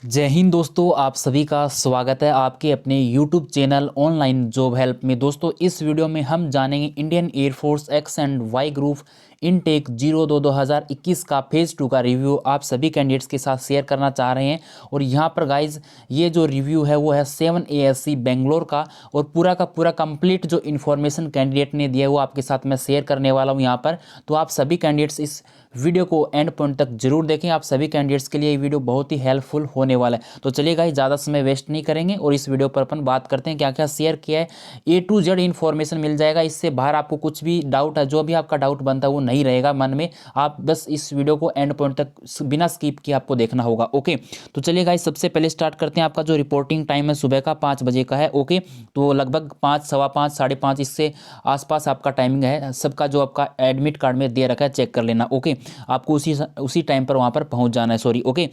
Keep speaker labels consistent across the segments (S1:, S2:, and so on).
S1: जय हिंद दोस्तों, आप सभी का स्वागत है आपके अपने YouTube channel online job help में। दोस्तों, इस वीडियो में हम जानेंगे Indian air force X and Y group intake 02/2021 का फेज़ 2 का रिव्यू आप सभी कैंडिडेट्स के साथ शेयर करना चाह रहे हैं। और यहाँ पर गाइज ये जो रिव्यू है वो है 7 ASC बेंगलोर का, और पूरा का पूरा कंप्लीट जो इन्फॉर्मेशन कैंडिडेट ने दिया है वो आपके साथ मैं शेयर करने वाला हूँ यहाँ पर। तो आप सभी कैंडिडेट्स इस वीडियो को एंड पॉइंट तक जरूर देखें। आप सभी कैंडिडेट्स के लिए ये वीडियो बहुत ही हेल्पफुल होने वाला है। तो चलिए गाइस, ज़्यादा समय वेस्ट नहीं करेंगे और इस वीडियो पर अपन बात करते हैं क्या क्या शेयर किया है। A to Z इन्फॉर्मेशन मिल जाएगा, इससे बाहर आपको कुछ भी डाउट है, जो भी आपका डाउट बनता है वो नहीं रहेगा मन में। आप बस इस वीडियो को एंड पॉइंट तक बिना स्किप किए आपको देखना होगा। ओके, तो चलिए गाइस, सबसे पहले स्टार्ट करते हैं। आपका जो रिपोर्टिंग टाइम है सुबह का 5 बजे का है। ओके, तो लगभग 5, सवा 5, 5:30 इससे आसपास आपका टाइमिंग है। सबका जो आपका एडमिट कार्ड में दे रखा है चेक कर लेना। ओके, आपको उसी टाइम पर वहां पर पहुंच जाना है। सॉरी। ओके,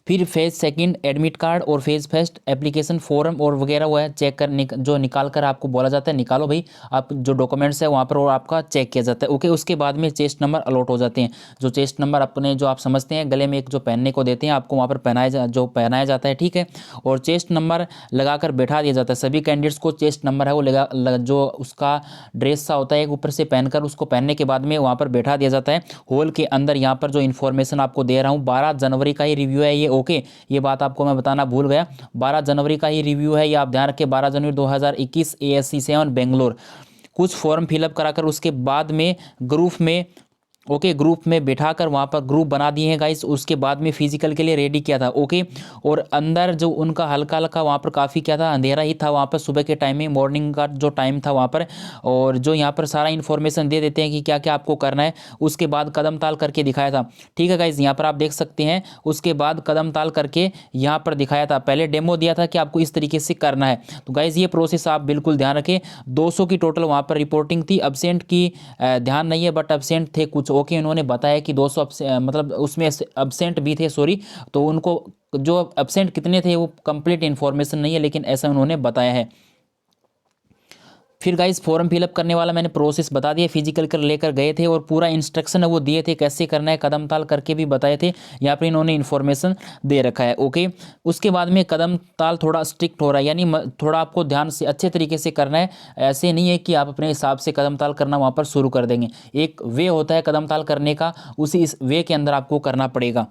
S1: फिर फेज सेकंड एडमिट कार्ड और फेज फर्स्ट एप्लीकेशन फॉर्म और वगैरह वो है चेक कर जो निकाल कर आपको बोला जाता है निकालो भाई, आप जो डॉक्यूमेंट्स है वहाँ पर और आपका चेक किया जाता है। ओके, उसके बाद में चेस्ट नंबर अलॉट हो जाते हैं। जो चेस्ट नंबर अपने जो आप समझते हैं गले में एक जो पहनने को देते हैं आपको, वहाँ पर पहनाया जाता है। ठीक है, और चेस्ट नंबर लगाकर बैठा दिया जाता है सभी कैंडिडेट्स को। चेस्ट नंबर है वो जो उसका ड्रेस सा होता है ऊपर से पहनकर, उसको पहनने के बाद में वहाँ पर बैठा दिया जाता है हॉल के अंदर। यहाँ पर जो इन्फॉर्मेशन आपको दे रहा हूँ 12 जनवरी का ही रिव्यू है ये। ओके, ये बात आपको मैं बताना भूल गया, 12 जनवरी का ही रिव्यू है ये, आप ध्यान रखें। 12 जनवरी 2021 ASC 7 बेंगलोर। कुछ फॉर्म फिलअप कराकर उसके बाद में ग्रुप में, ओके, ग्रुप में बैठाकर वहाँ पर ग्रुप बना दिए हैं गाइस। उसके बाद में फिजिकल के लिए रेडी किया था। ओके, और अंदर जो उनका हल्का हल्का वहाँ पर काफ़ी क्या था, अंधेरा ही था वहाँ पर सुबह के टाइम में, मॉर्निंग का जो टाइम था वहाँ पर। और जो यहाँ पर सारा इन्फॉर्मेशन दे देते हैं कि क्या क्या आपको करना है। उसके बाद कदम ताल करके दिखाया था। ठीक है गाइस, यहाँ पर आप देख सकते हैं। उसके बाद कदम ताल करके यहाँ पर दिखाया था। पहले डेमो दिया था कि आपको इस तरीके से करना है। तो गाइस ये प्रोसेस आप बिल्कुल ध्यान रखें। 200 की टोटल वहाँ पर रिपोर्टिंग थी। एब्सेंट की ध्यान नहीं है, बट एब्सेंट थे कुछ। ओके, उन्होंने बताया कि 200 मतलब उसमें एब्सेंट भी थे, सॉरी। तो उनको जो एब्सेंट कितने थे वो कंप्लीट इन्फॉर्मेशन नहीं है, लेकिन ऐसा उन्होंने बताया है। फिर गाइस फॉर्म फिलअप करने वाला मैंने प्रोसेस बता दिया। फिजिकल कर लेकर गए थे और पूरा इंस्ट्रक्शन है वो दिए थे कैसे करना है, कदम ताल करके भी बताए थे। यहाँ पर इन्होंने इन्फॉर्मेशन दे रखा है। ओके, उसके बाद में कदम ताल थोड़ा स्ट्रिक्ट हो रहा है, यानी थोड़ा आपको ध्यान से अच्छे तरीके से करना है। ऐसे नहीं है कि आप अपने हिसाब से कदम ताल करना वहाँ पर शुरू कर देंगे। एक वे होता है कदम ताल करने का, उसी इस वे के अंदर आपको करना पड़ेगा।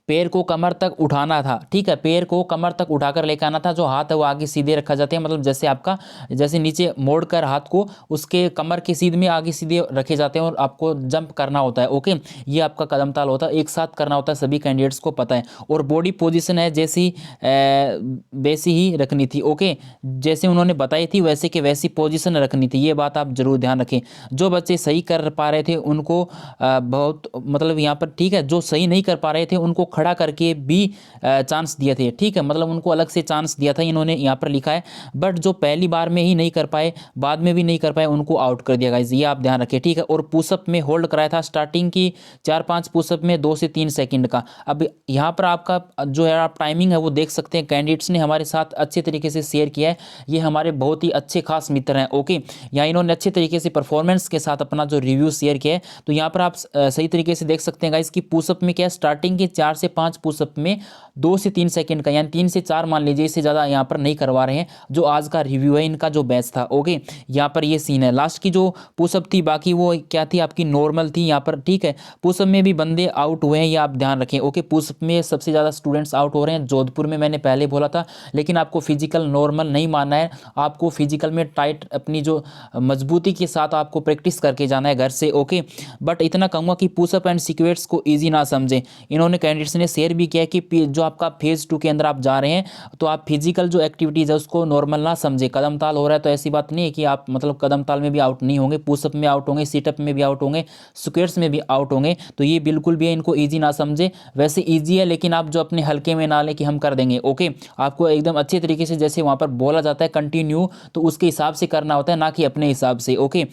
S1: पैर को कमर तक उठाना था। ठीक है, पैर को कमर तक उठाकर लेकर आना था। जो हाथ है वो आगे सीधे रखा जाते हैं, मतलब जैसे आपका जैसे नीचे मोड़कर हाथ को उसके कमर के सीध में आगे सीधे रखे जाते हैं और आपको जंप करना होता है। ओके, ये आपका कदम ताल होता है, एक साथ करना होता है, सभी कैंडिडेट्स को पता है। और बॉडी पोजीशन है जैसी वैसी ही रखनी थी। ओके, जैसे उन्होंने बताई थी वैसे के वैसी पोजीशन रखनी थी, ये बात आप जरूर ध्यान रखें। जो बच्चे सही कर पा रहे थे उनको बहुत मतलब यहाँ पर, ठीक है, जो सही नहीं कर पा रहे थे उनको खड़ा करके भी चांस दिए थे। ठीक है, मतलब उनको अलग से चांस दिया था, इन्होंने यहाँ पर लिखा है। बट जो पहली बार में ही नहीं कर पाए, बाद में भी नहीं कर पाए, उनको आउट कर दिया गाइस, ये आप ध्यान रखें। ठीक है, और पुशअप में होल्ड कराया था स्टार्टिंग की 4-5 पुशअप में 2 से 3 सेकंड का। अब यहाँ पर आपका जो है आप टाइमिंग है वो देख सकते हैं, कैंडिडेट्स ने हमारे साथ अच्छे तरीके से शेयर किया है। ये हमारे बहुत ही अच्छे खास मित्र हैं। ओके, यहाँ इन्होंने अच्छे तरीके से परफॉर्मेंस के साथ अपना जो रिव्यू शेयर किया है। तो यहाँ पर आप सही तरीके से देख सकते हैं गाइस कि पुशअप में क्या है, स्टार्टिंग के 4 से 5 पुशअप में 2 से 3 सेकंड का, यानी 3 से 4 मान लीजिए, इससे ज़्यादा यहाँ पर नहीं करवा रहे हैं। जो आज का रिव्यू है इनका जो बैच था। ओके, यहाँ पर ये सीन है। लास्ट की जो पुशअप थी बाकी वो क्या थी आपकी, नॉर्मल थी यहाँ पर। ठीक है, पुशअप में भी बंदे आउट हुए हैं, ये आप ध्यान रखें। ओके, पुशअप में सबसे ज़्यादा स्टूडेंट्स आउट हो रहे हैं जोधपुर में, मैंने पहले बोला था। लेकिन आपको फिजिकल नॉर्मल नहीं मानना है, आपको फिजिकल में टाइट अपनी जो मजबूती के साथ आपको प्रैक्टिस करके जाना है घर से। ओके, बट इतना कहूँगा कि पुशअप एंड सिक्वेट्स को ईजी ना समझें। इन्होंने कैंडिडेट्स ने शेयर भी किया कि जो आपका फेज 2 के अंदर आप जा रहे हैं तो आप फिजिकल जो एक्टिविटीज़ है उसको नॉर्मल ना समझे। कदम ताल हो रहा है तो ऐसी बात नहीं है कि आप मतलब कदम ताल में भी आउट नहीं होंगे, पुशअप में आउट होंगे, सीटअप में भी आउट होंगे, स्क्वेट्स में भी आउट होंगे। तो ये बिल्कुल भी इनको ईजी ना समझे। वैसे ईजी है, लेकिन आप जो अपने हल्के में ना लें कि हम कर देंगे। ओके, आपको एकदम अच्छे तरीके से जैसे वहाँ पर बोला जाता है कंटिन्यू, तो उसके हिसाब से करना होता है, ना कि अपने हिसाब से। ओके,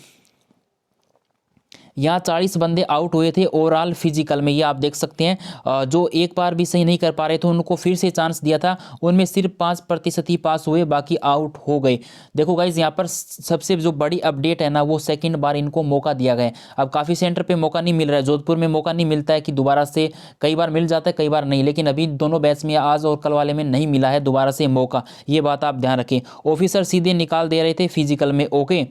S1: यहाँ 40 बंदे आउट हुए थे ओवरऑल फिजिकल में, ये आप देख सकते हैं। जो एक बार भी सही नहीं कर पा रहे थे उनको फिर से चांस दिया था, उनमें सिर्फ 5% ही पास हुए, बाकी आउट हो गए। देखो गाइज यहाँ पर सबसे जो बड़ी अपडेट है ना, वो सेकंड बार इनको मौका दिया गया है। अब काफ़ी सेंटर पे मौका नहीं मिल रहा है, जोधपुर में मौका नहीं मिलता है कि दोबारा से, कई बार मिल जाता है कई बार नहीं, लेकिन अभी दोनों बैच में आज और कल वाले में नहीं मिला है दोबारा से मौका, ये बात आप ध्यान रखें। ऑफिसर सीधे निकाल दे रहे थे फिजिकल में। ओके,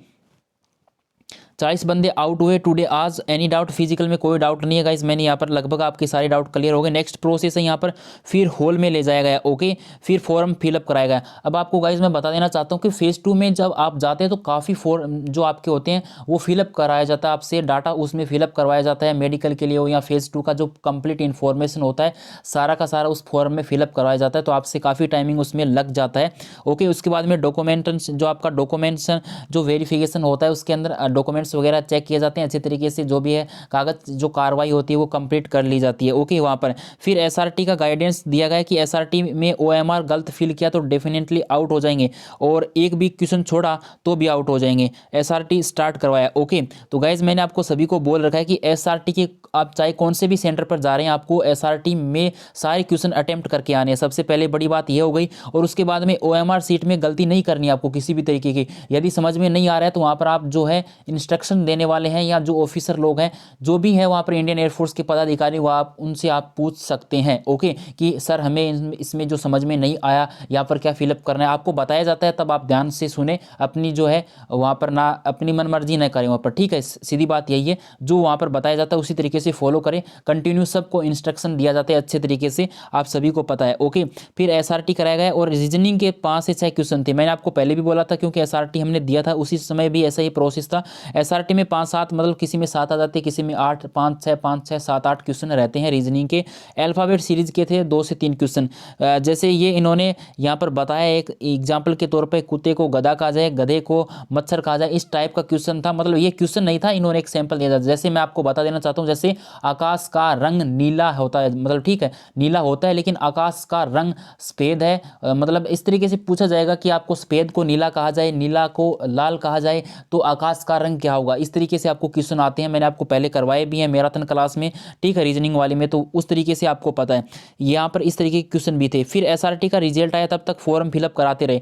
S1: 40 बंदे आउट हुए टुडे आज। Any doubt? फिजिकल में कोई डाउट नहीं है गाइज, मैंने यहाँ पर लगभग आपके सारे डाउट क्लियर हो गए। नेक्स्ट प्रोसेस है यहाँ पर फिर हॉल में ले जाया गया। ओके, फिर फॉर्म फिलअप कराया गया। अब आपको गाइज मैं बता देना चाहता हूँ कि फेज़ 2 में जब आप जाते हैं तो काफ़ी फॉर्म जो आपके होते हैं वो फिलअप कराया जाता है, आपसे डाटा उसमें फिलअप करवाया जाता है, मेडिकल के लिए हो या फेज़ 2 का जो कंप्लीट इन्फॉर्मेशन होता है सारा का सारा उस फॉर्म में फिलअप करवाया जाता है, तो आपसे काफ़ी टाइमिंग उसमें लग जाता है। ओके, उसके बाद में डॉक्यूमेंट्स, जो आपका डॉक्यूमेंट्स जो वेरिफिकेशन होता है उसके अंदर डॉक्यूमेंट्स वगैरह चेक किए जाते हैं अच्छे तरीके से, जो भी है कागज जो कार्रवाई होती है वो कंप्लीट कर ली जाती है। ओके, वहाँ पर फिर एसआरटी का गाइडेंस दिया गया कि एसआरटी में ओएमआर गलत फिल किया तो डेफिनेटली आउट हो जाएंगे, और एक भी क्वेश्चन छोड़ा तो भी आउट हो जाएंगे। एसआरटी स्टार्ट करवाया। ओके, तो गाइज मैंने आपको सभी को बोल रखा है कि एसआरटी के आप चाहे कौन से भी सेंटर पर जा रहे हैं आपको एसआरटी में सारे क्वेश्चन अटेम्प्ट करके आने हैं, सबसे पहले बड़ी बात यह हो गई। और उसके बाद में ओएमआर सीट में गलती नहीं करनी है आपको किसी भी तरीके की। यदि समझ में नहीं आ रहा है तो वहाँ पर आप जो है इंस्ट्रक्शन देने वाले हैं या जो ऑफिसर लोग हैं जो भी है वहाँ पर इंडियन एयरफोर्स के पदाधिकारी, वो आप उनसे आप पूछ सकते हैं। ओके, कि सर हमें इसमें जो समझ में नहीं आया यहाँ पर क्या फिलअप करना है, आपको बताया जाता है, तब आप ध्यान से सुने, अपनी जो है वहाँ पर ना अपनी मनमर्जी न करें वहाँ पर। ठीक है, सीधी बात यही है, जो वहाँ पर बताया जाता है उसी तरीके से फॉलो करें। कंटिन्यू सबको इंस्ट्रक्शन दिया जाता है अच्छे तरीके से, आप सभी को पता है। ओके, फिर एसआरटी कराया गया और रीजनिंग के 5 से 6 क्वेश्चन थे, मैंने आपको पहले भी बोला था, क्योंकि एसआरटी हमने दिया था उसी समय भी ऐसा ही प्रोसेस था। एसआरटी में 5-7 मतलब किसी में 7 आ जाते, किसी में 8, 5-6, 7-8 क्वेश्चन रहते हैं रीजनिंग के। अल्फ़ाबेट सीरीज के थे 2 से 3 क्वेश्चन। जैसे ये इन्होंने यहाँ पर बताया, एक एग्जाम्पल के तौर पर कुत्ते को गधा कहा जाए, गधे को मच्छर कहा जाए, इस टाइप का क्वेश्चन था। मतलब ये क्वेश्चन नहीं था, इन्होंने एक सैंपल दिया था। जैसे मैं आपको बता देना चाहता हूँ, जैसे आकाश का रंग नीला होता है, मतलब ठीक है नीला होता है, लेकिन आकाश का रंग सफ़ेद है, मतलब इस तरीके से पूछा जाएगा कि आपको सफ़ेद को नीला कहा जाए, नीला को लाल कहा जाए, तो आकाश का रंग क्या होगा। इस तरीके से आपको क्वेश्चन आते हैं, मैंने आपको पहले करवाए भी हैं मैराथन क्लास में, ठीक है, रीजनिंग वाले में, तो उस तरीके से आपको पता है यहाँ पर इस तरीके के क्वेश्चन भी थे। फिर एसआरटी का रिजल्ट आया, तब तक फॉर्म फिलअप कराते रहे,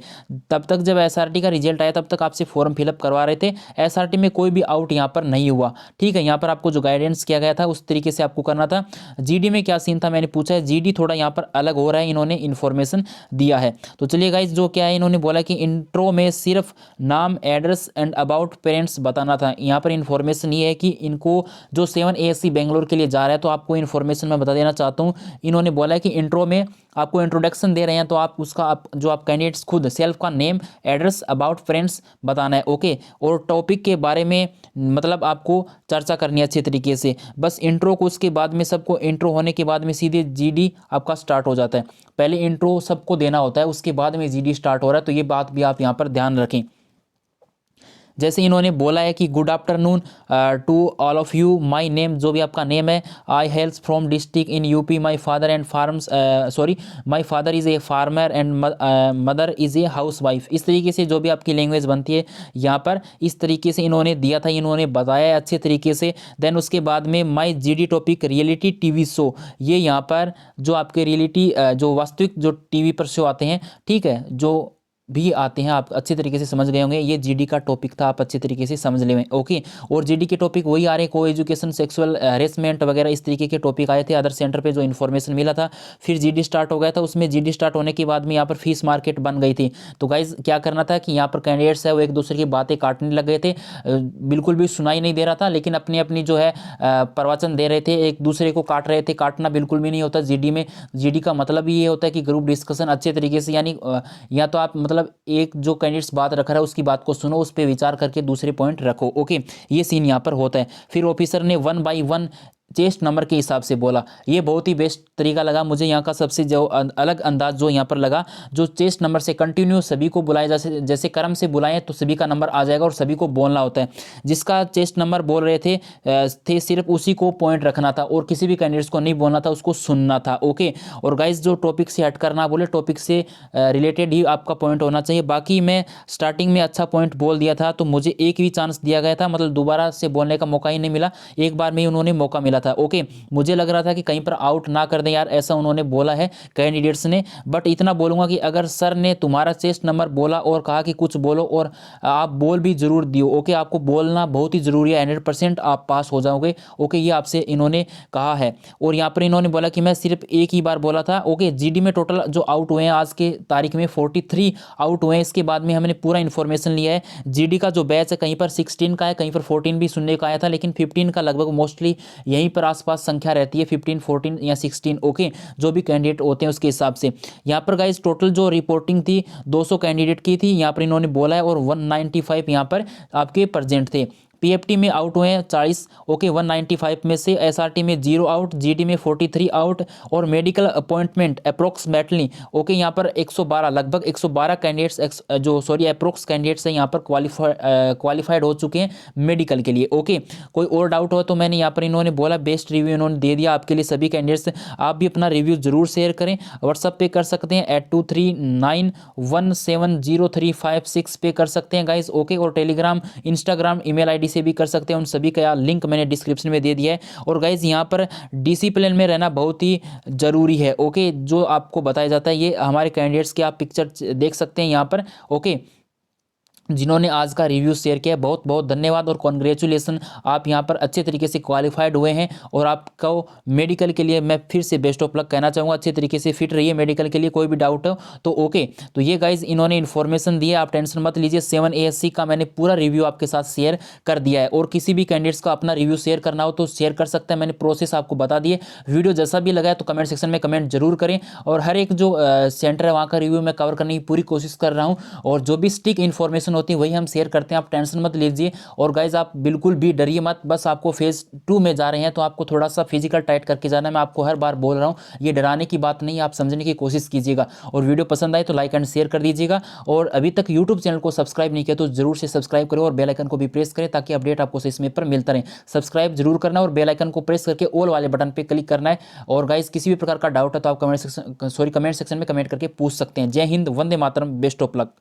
S1: तब तक जब एसआरटी का रिजल्ट आया तब तक आपसे फॉर्म फिलअप करवा रहे थे। एसआरटी में कोई भी आउट यहाँ पर नहीं हुआ, ठीक है। यहाँ पर आपको जो गाइडेंस किया गया था उस तरीके से आपको करना था। जीडी में क्या सीन था मैंने पूछा है, जीडी थोड़ा यहाँ पर अलग हो रहा है, इन्होंने इन्फॉर्मेशन दिया है। तो चलिए गाइज, जो क्या है इन्होंने बोला कि इंट्रो में सिर्फ नाम, एड्रेस एंड अबाउट पेरेंट्स बताना था। यहाँ पर इन्फॉर्मेशन ये है कि इनको जो 7 ASC बेंगलोर के लिए जा रहा है, तो आपको इन्फॉर्मेशन मैं बता देना चाहता हूँ। इन्होंने बोला है कि इंट्रो में आपको इंट्रोडक्शन दे रहे हैं, तो आप उसका आप कैंडिडेट्स खुद सेल्फ का नेम, एड्रेस, अबाउट फ्रेंड्स बताना है। ओके, और टॉपिक के बारे में मतलब आपको चर्चा करनी है अच्छे तरीके से। बस इंट्रो को, उसके बाद में सबको इंट्रो होने के बाद में सीधे जीडी आपका स्टार्ट हो जाता है। पहले इंट्रो सबको देना होता है, उसके बाद में जीडी स्टार्ट हो रहा है, तो ये बात भी आप यहाँ पर ध्यान रखें। जैसे इन्होंने बोला है कि good afternoon to all of you, my name, जो भी आपका नेम है, I hails from district in UP, my father and farms my father is a farmer and mother is a housewife. इस तरीके से जो भी आपकी लैंग्वेज बनती है यहाँ पर इस तरीके से इन्होंने दिया था, इन्होंने बताया है अच्छे तरीके से। देन उसके बाद में my GD topic reality TV show, ये यहाँ पर जो आपके रियलिटी जो वास्तविक जो टीवी पर शो आते हैं, ठीक है, जो भी आते हैं, आप अच्छे तरीके से समझ गए होंगे। ये जीडी का टॉपिक था, आप अच्छे तरीके से समझ ले। ओके, और जीडी के टॉपिक वही आ रहे हैं, को एजुकेशन, सेक्सुअल हैरेसमेंट वगैरह इस तरीके के टॉपिक आए थे अदर सेंटर पे जो इन्फॉर्मेशन मिला था। फिर जीडी स्टार्ट हो गया था, उसमें जीडी स्टार्ट होने के बाद में यहाँ पर फीस मार्केट बन गई थी। तो गाइज क्या करना था कि यहाँ पर कैंडिडेट्स है वो एक दूसरे की बातें काटने लग गए थे, बिल्कुल भी सुनाई नहीं दे रहा था, लेकिन अपनी अपनी जो है प्रवचन दे रहे थे, एक दूसरे को काट रहे थे। काटना बिल्कुल भी नहीं होता जीडी में। जीडी का मतलब ये होता है कि ग्रुप डिस्कशन अच्छे तरीके से, यानी या तो आप मतलब एक जो कैंडिडेट्स बात रख रहा है उसकी बात को सुनो, उस पर विचार करके दूसरे पॉइंट रखो। ओके, ये सीन यहाँ पर होता है। फिर ऑफिसर ने 1 by 1 चेस्ट नंबर के हिसाब से बोला। ये बहुत ही बेस्ट तरीका लगा मुझे यहाँ का, सबसे जो अलग अंदाज जो यहाँ पर लगा, जो चेस्ट नंबर से कंटिन्यू सभी को बुलाया, जैसे क्रम से बुलाएं तो सभी का नंबर आ जाएगा और सभी को बोलना होता है। जिसका चेस्ट नंबर बोल रहे थे सिर्फ उसी को पॉइंट रखना था और किसी भी कैंडिडेट्स को नहीं बोलना था, उसको सुनना था। ओके, और गाइज जो टॉपिक से हट करना बोले, टॉपिक से रिलेटेड ही आपका पॉइंट होना चाहिए। बाकी मैं स्टार्टिंग में अच्छा पॉइंट बोल दिया था तो मुझे एक भी चांस दिया गया था, मतलब दोबारा से बोलने का मौका ही नहीं मिला, एक बार में ही उन्होंने मौका मिला था। ओके, मुझे लग रहा था कि कहीं पर आउट ना कर दें यार, ऐसा उन्होंने बोला है कैंडिडेट्स ने। बट इतना बोलूंगा कि अगर सर ने तुम्हारा चेस्ट नंबर बोला और कहा कि कुछ बोलो और आप बोल भी जरूर दियो, ओके, आपको बोलना बहुत ही जरूरी है, 100% आप पास हो जाओगे। ओके, ये आपसे इन्होंने कहा है। और यहाँ पर इन्होंने बोला कि मैं सिर्फ एक ही बार बोला था। ओके, जीडी में टोटल जो आउट हुए हैं आज के तारीख में 43 आउट हुए हैं। इसके बाद में हमने पूरा इन्फॉर्मेशन लिया है। जीडी का जो बैच है कहीं पर 16 का है, कहीं पर 14 भी सुनने का आया था, लेकिन 15 का लगभग मोस्टली यहीं पर आसपास संख्या रहती है, 15, 14 या 16। ओके, जो भी कैंडिडेट होते हैं उसके हिसाब से। यहाँ पर गाइस टोटल जो रिपोर्टिंग थी 200 कैंडिडेट की थी, यहाँ पर इन्होंने बोला है, और 195 यहाँ पर आपके प्रेजेंट थे। पीएफटी में आउट हुए हैं 40। ओके, 195 में से एसआरटी में 0 आउट, जीडी में 43 आउट, और मेडिकल अपॉइंटमेंट अप्रोक्सीमेटली ओके यहाँ पर 112, लगभग 112 कैंडिडेट्स अप्रोक्स कैंडिडेट्स हैं यहाँ पर क्वालिफाइड हो चुके हैं मेडिकल के लिए। ओके, कोई और डाउट हो तो मैंने यहाँ पर इन्होंने बोला बेस्ट रिव्यू इन्होंने दे दिया आपके लिए सभी कैंडिडेट्स। आप भी अपना रिव्यू जरूर शेयर करें, व्हाट्सअप पे कर सकते हैं 8239170356 पे कर सकते हैं गाइज। ओके, और टेलीग्राम, इंस्टाग्राम, ईमेल आईडी से भी कर सकते हैं। उन सभी का लिंक मैंने डिस्क्रिप्शन में दे दिया है। और गाइज यहाँ पर डिसिप्लिन में रहना बहुत ही जरूरी है। ओके, जो आपको बताया जाता है, ये हमारे कैंडिडेट्स की आप पिक्चर देख सकते हैं यहाँ पर। ओके, जिन्होंने आज का रिव्यू शेयर किया, बहुत बहुत धन्यवाद और कॉन्ग्रेचुलेसन, आप यहाँ पर अच्छे तरीके से क्वालिफाइड हुए हैं। और आपको मेडिकल के लिए मैं फिर से बेस्ट ऑफ लक कहना चाहूँगा, अच्छे तरीके से फिट रहिए मेडिकल के लिए, कोई भी डाउट हो तो। ओके, तो ये गाइज इन्होंने इन्फॉर्मेशन दी है, आप टेंशन मत लीजिए। 7 ASC का मैंने पूरा रिव्यू आपके साथ शेयर कर दिया है, और किसी भी कैंडिडेट्स का अपना रिव्यू शेयर करना हो तो शेयर कर सकते हैं, मैंने प्रोसेस आपको बता दिए। वीडियो जैसा भी लगा है तो कमेंट सेक्शन में कमेंट जरूर करें, और हर एक जो सेंटर है वहाँ का रिव्यू मैं कवर करने की पूरी कोशिश कर रहा हूँ, और जो भी स्टिक इन्फॉर्मेशन होती है वही हम शेयर करते हैं, आप टेंशन मत लीजिए। और गाइज आप बिल्कुल भी डरिए मत, बस आपको फेज 2 में जा रहे हैं तो आपको थोड़ा सा फिजिकल टाइट करके जाना है, मैं आपको हर बार बोल रहा हूँ, ये डराने की बात नहीं, आप समझने की कोशिश कीजिएगा। और वीडियो पसंद आए तो लाइक एंड शेयर कर दीजिएगा, और अभी तक यूट्यूब चैनल को सब्सक्राइब नहीं किया तो जरूर से सब्सक्राइब करें, और बेल आइकन को भी प्रेस करें ताकि अपडेट आपको सही समय पर मिलता रहे। सब्सक्राइब जरूर करना और बेल आइकन को प्रेस करके ऑल वाले बटन पर क्लिक करना है। और गाइज किसी भी प्रकार का डाउट है तो आप कमेंट सेक्शन में कमेंट करके पूछ सकते हैं। जय Hind, Vande Mataram, best of luck.